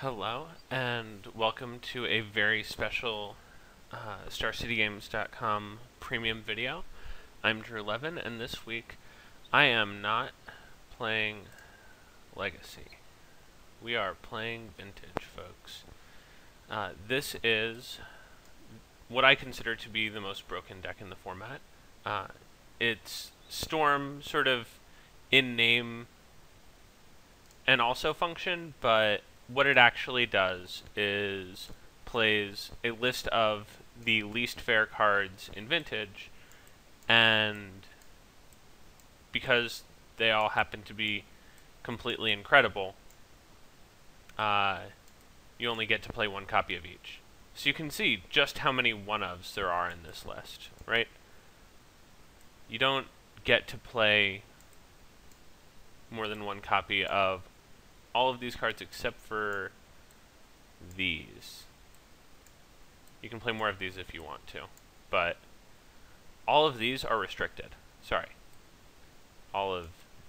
Hello, and welcome to a very special StarCityGames.com premium video. I'm Levin, and this week I am not playing Legacy. We are playing Vintage, folks. This is what I consider to be the most broken deck in the format. It's Storm sort of in name and also function, but what it actually does is plays a list of the least fair cards in Vintage, and because they all happen to be completely incredible, you only get to play one copy of each. So you can see just how many one-ofs there are in this list, right? You don't get to play more than one copy of all of these cards except for these. You can play more of these if you want to, but all of these are restricted. Sorry. All of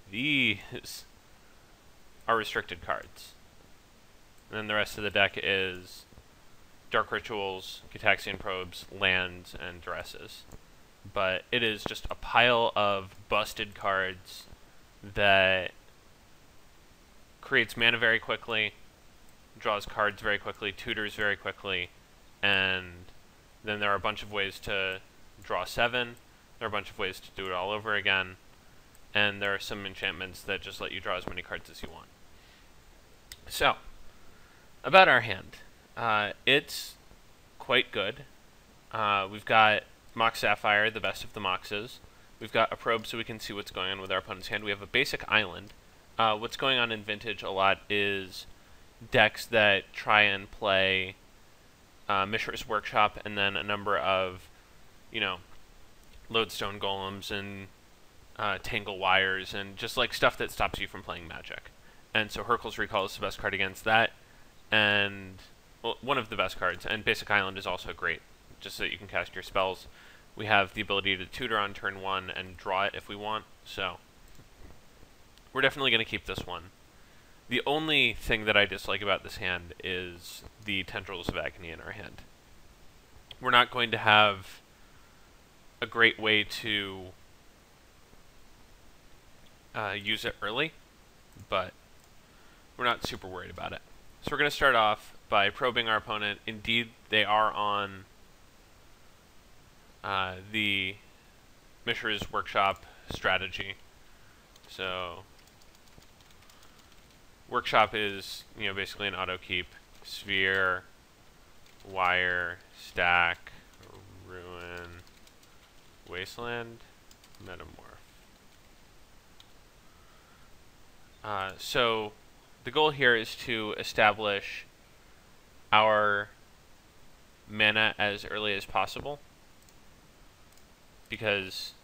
these are restricted cards. And then the rest of the deck is Dark Rituals, Gitaxian Probes, Lands, and Duresses. But it is just a pile of busted cards that creates mana very quickly, draws cards very quickly, tutors very quickly, and then there are a bunch of ways to draw 7, there are a bunch of ways to do it all over again, and there are some enchantments that just let you draw as many cards as you want. So, about our hand. It's quite good. We've got Mox Sapphire, the best of the Moxes. We've got a Probe so we can see what's going on with our opponent's hand. We have a basic island. What's going on in Vintage a lot is decks that try and play Mishra's Workshop and then a number of, Lodestone Golems and Tangle Wires and just like stuff that stops you from playing Magic. And so Hurkyl's Recall is the best card against that, and well, one of the best cards. And Basic Island is also great, just so that you can cast your spells. We have the ability to tutor on turn 1 and draw it if we want, so we're definitely going to keep this one. The only thing that I dislike about this hand is the Tendrils of Agony in our hand. We're not going to have a great way to use it early, but we're not super worried about it. So we're going to start off by probing our opponent. Indeed, they are on the Mishra's Workshop strategy. So Workshop is, basically an auto keep. Sphere, Wire, Stack, Ruin, Wasteland, Metamorph. So the goal here is to establish our mana as early as possible, because,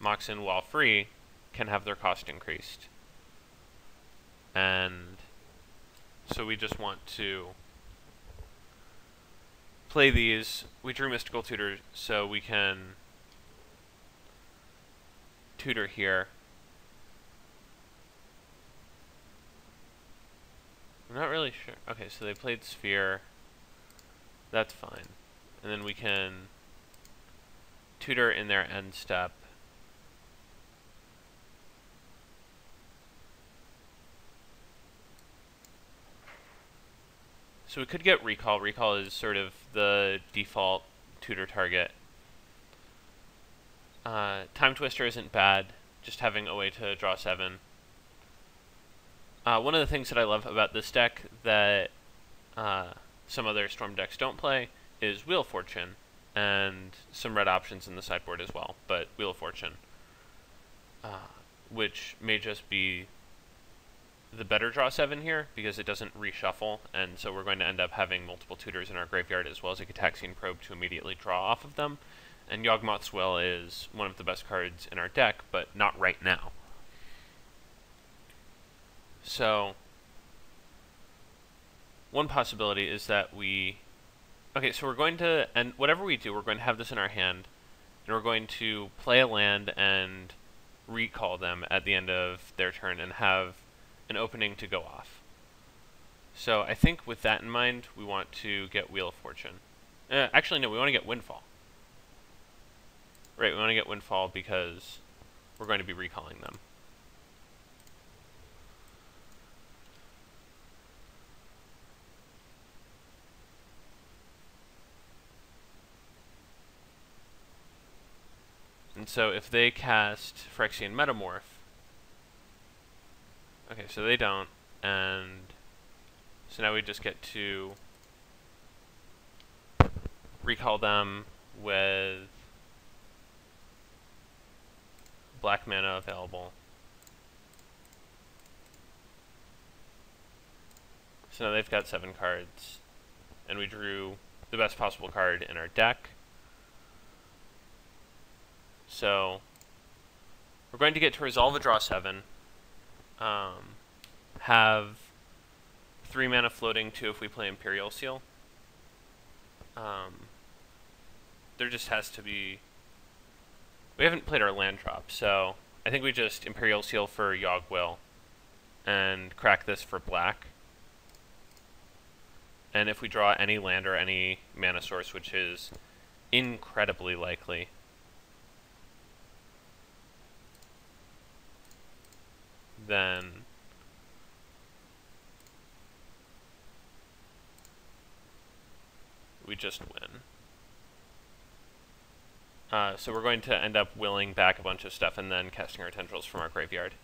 Moxen, while free, can have their cost increased. And so we just want to play these. We drew Mystical Tutor, so we can tutor here. I'm not really sure. Okay, so they played Sphere. That's fine. And then we can tutor in their end step. So we could get Recall. Recall is sort of the default tutor target. Time Twister isn't bad, just having a way to draw 7. One of the things that I love about this deck that some other Storm decks don't play is Wheel of Fortune, and some red options in the sideboard as well, but Wheel of Fortune, which may just be the better draw 7 here, because it doesn't reshuffle, and so we're going to end up having multiple tutors in our graveyard as well as a Gitaxian Probe to immediately draw off of them. And Yawgmoth's Will is one of the best cards in our deck, but not right now. So one possibility is that we... Okay, so we're going to... And whatever we do, we're going to have this in our hand, and we're going to play a land and recall them at the end of their turn and have an opening to go off. So I think with that in mind, we want to get Wheel of Fortune. Actually, no, we want to get Windfall. Right, we want to get Windfall because we're going to be recalling them. And so if they cast Phyrexian Metamorph, okay, so they don't, and so now we just get to recall them with black mana available. So now they've got 7 cards, and we drew the best possible card in our deck. So we're going to get to resolve a draw 7, have 3 mana floating 2 if we play Imperial Seal. There just has to be... We haven't played our land drop, so I think we just Imperial Seal for Yogg Will and crack this for black. And if we draw any land or any mana source, which is incredibly likely, then we just win. So we're going to end up willing back a bunch of stuff and then casting our tendrils from our graveyard.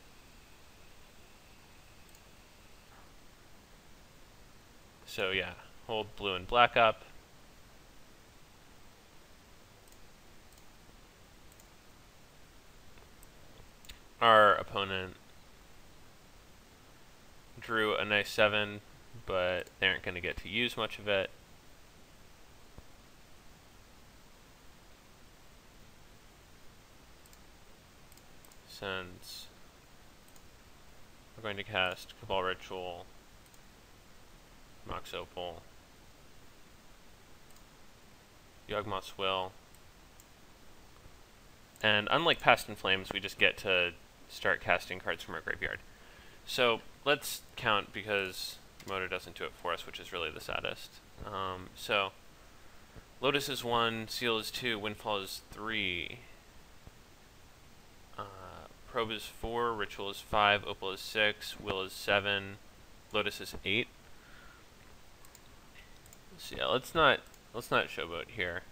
So yeah, hold blue and black up. Our opponent drew a nice 7, but they aren't going to get to use much of it. Since we're going to cast Cabal Ritual, Mox Opal, Yawgmoth's Will, and unlike Past in Flames, we just get to start casting cards from our graveyard. So let's count because Motor doesn't do it for us, which is really the saddest. So Lotus is 1, Seal is 2, Windfall is 3. Probe is 4, Ritual is 5, Opal is 6, Will is 7, Lotus is 8. So yeah, let's not showboat here.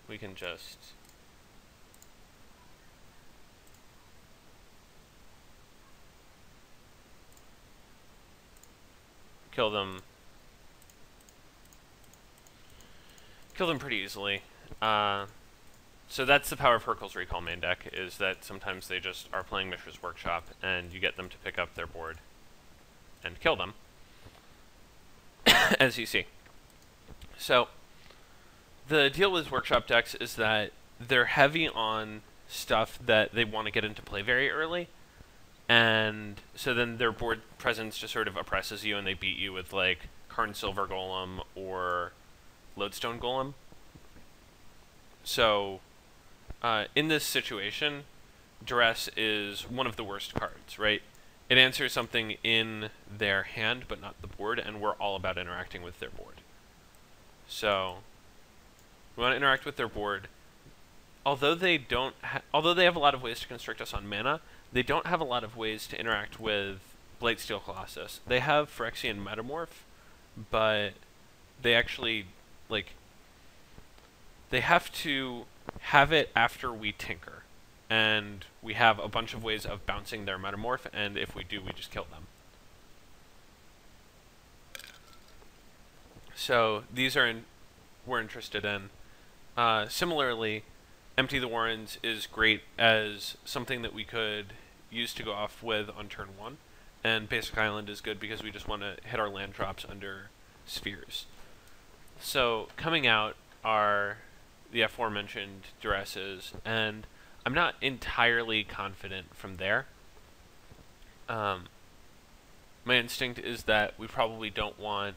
We can just kill them pretty easily. So that's the power of Hurkyl's Recall main deck, is that sometimes they just are playing Mishra's Workshop, and you get them to pick up their board and kill them, as you see. So the deal with Workshop decks is that they're heavy on stuff that they want to get into play very early, and so then their board presence just sort of oppresses you, and they beat you with, like, Karn Silver Golem or Lodestone Golem. So, in this situation, Duress is one of the worst cards, right? It answers something in their hand, but not the board, and we're all about interacting with their board. So, we want to interact with their board. Although they have a lot of ways to constrict us on mana, they don't have a lot of ways to interact with Blightsteel Colossus. They have Phyrexian Metamorph, but they actually, like, they have to have it after we tinker. And we have a bunch of ways of bouncing their Metamorph, and if we do, we just kill them. So these are we're interested in. Similarly, Empty the Warrens is great as something that we could use to go off with on turn 1. And Basic Island is good because we just want to hit our land drops under spheres. So coming out are the aforementioned Duresses, and I'm not entirely confident from there. My instinct is that we probably don't want...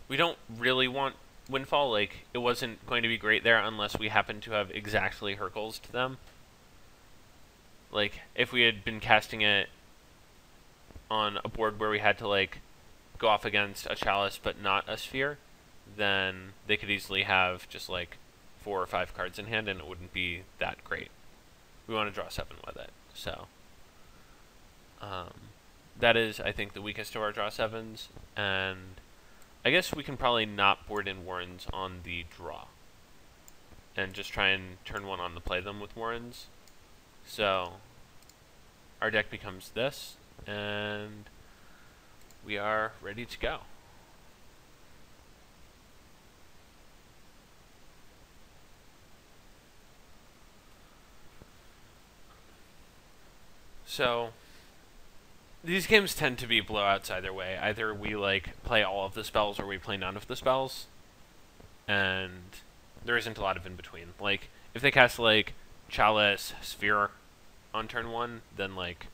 We don't really want Windfall, like, it wasn't going to be great there unless we happened to have exactly Hercules to them. Like, if we had been casting it on a board where we had to, like, go off against a Chalice but not a Sphere, then they could easily have just, like, 4 or 5 cards in hand and it wouldn't be that great. We want to draw 7 with it, so... that is, I think, the weakest of our draw 7s, and I guess we can probably not board in Warrens on the draw, and just try and turn one on to play them with Warrens. So, our deck becomes this, and we are ready to go. So, these games tend to be blowouts either way. Either we, like, play all of the spells or we play none of the spells. And there isn't a lot of in between. Like, if they cast, like, Chalice, Sphere on turn 1, then, like,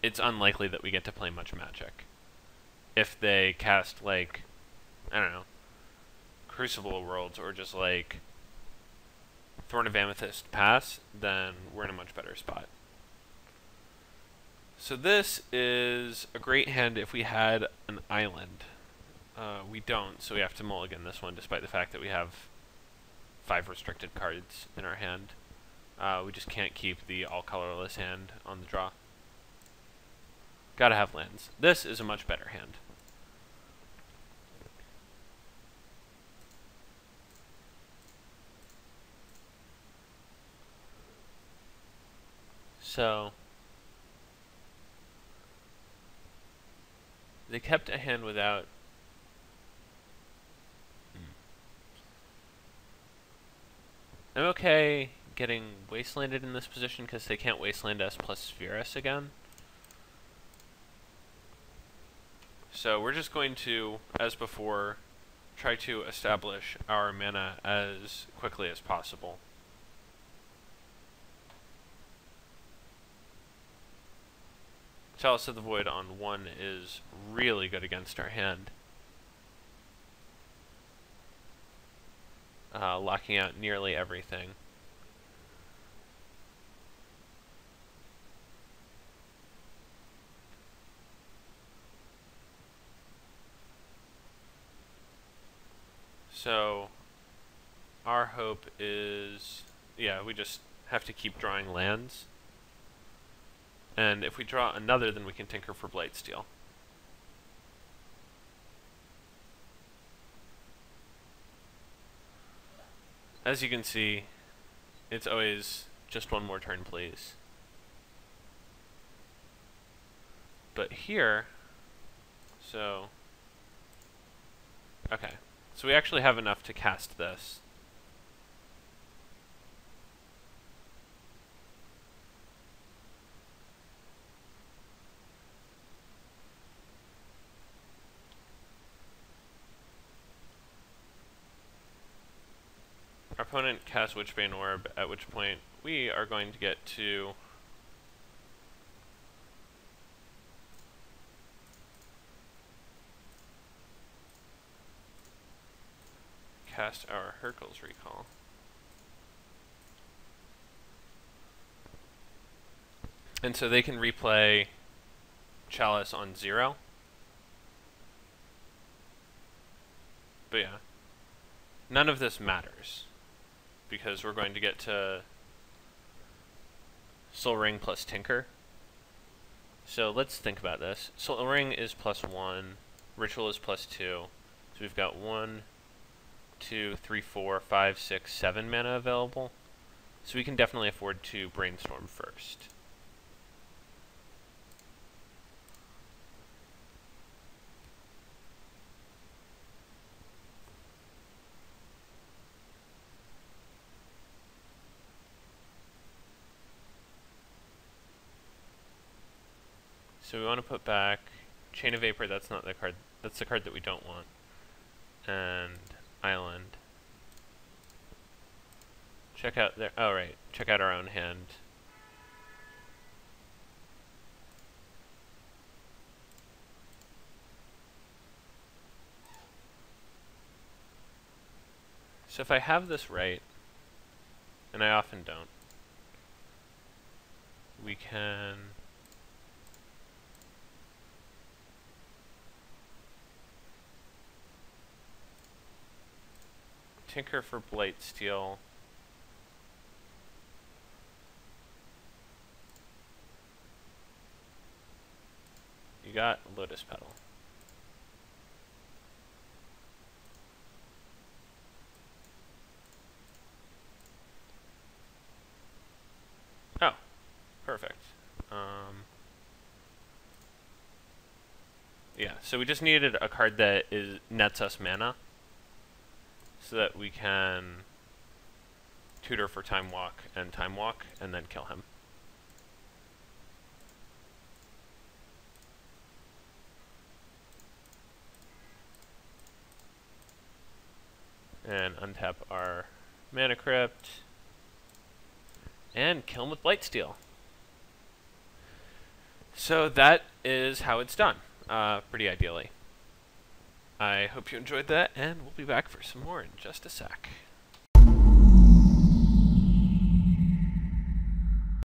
it's unlikely that we get to play much Magic. If they cast, like, I don't know, Crucible Worlds or just, like, Thorn of Amethyst pass, then we're in a much better spot. So this is a great hand if we had an island. We don't, so we have to mulligan this one despite the fact that we have 5 restricted cards in our hand. We just can't keep the all-colorless hand on the draw. Gotta have lands. This is a much better hand. So... they kept a hand without... I'm okay getting wastelanded in this position because they can't wasteland us plus sphere us again. So we're just going to, as before, try to establish our mana as quickly as possible. Chalice of the Void on 1 is really good against our hand. Locking out nearly everything. So, our hope is, yeah, we just have to keep drawing lands. And if we draw another, then we can tinker for Blightsteel. As you can see, it's always just one more turn, please. But here, so, okay. So we actually have enough to cast this. Our opponent casts Witchbane Orb, at which point we are going to get to cast our Hercules Recall. And so they can replay Chalice on 0. But yeah, none of this matters, because we're going to get to Soul Ring plus Tinker. So let's think about this. Soul Ring is +1, Ritual is +2, so we've got 1, 2, 3, 4, 5, 6, 7 mana available. So we can definitely afford to Brainstorm first. So we want to put back Chain of Vapor, that's not the card, that's the card that we don't want. And Island. Check out their, oh right, check out our own hand. So if I have this right, and I often don't, we can tinker for blight steel. You got lotus petal. Oh, perfect. Yeah, so we just needed a card that nets us mana, so that we can tutor for Time Walk, and then kill him. And untap our Mana Crypt, and kill him with Blightsteel. So that is how it's done, pretty ideally. I hope you enjoyed that, and we'll be back for some more in just a sec.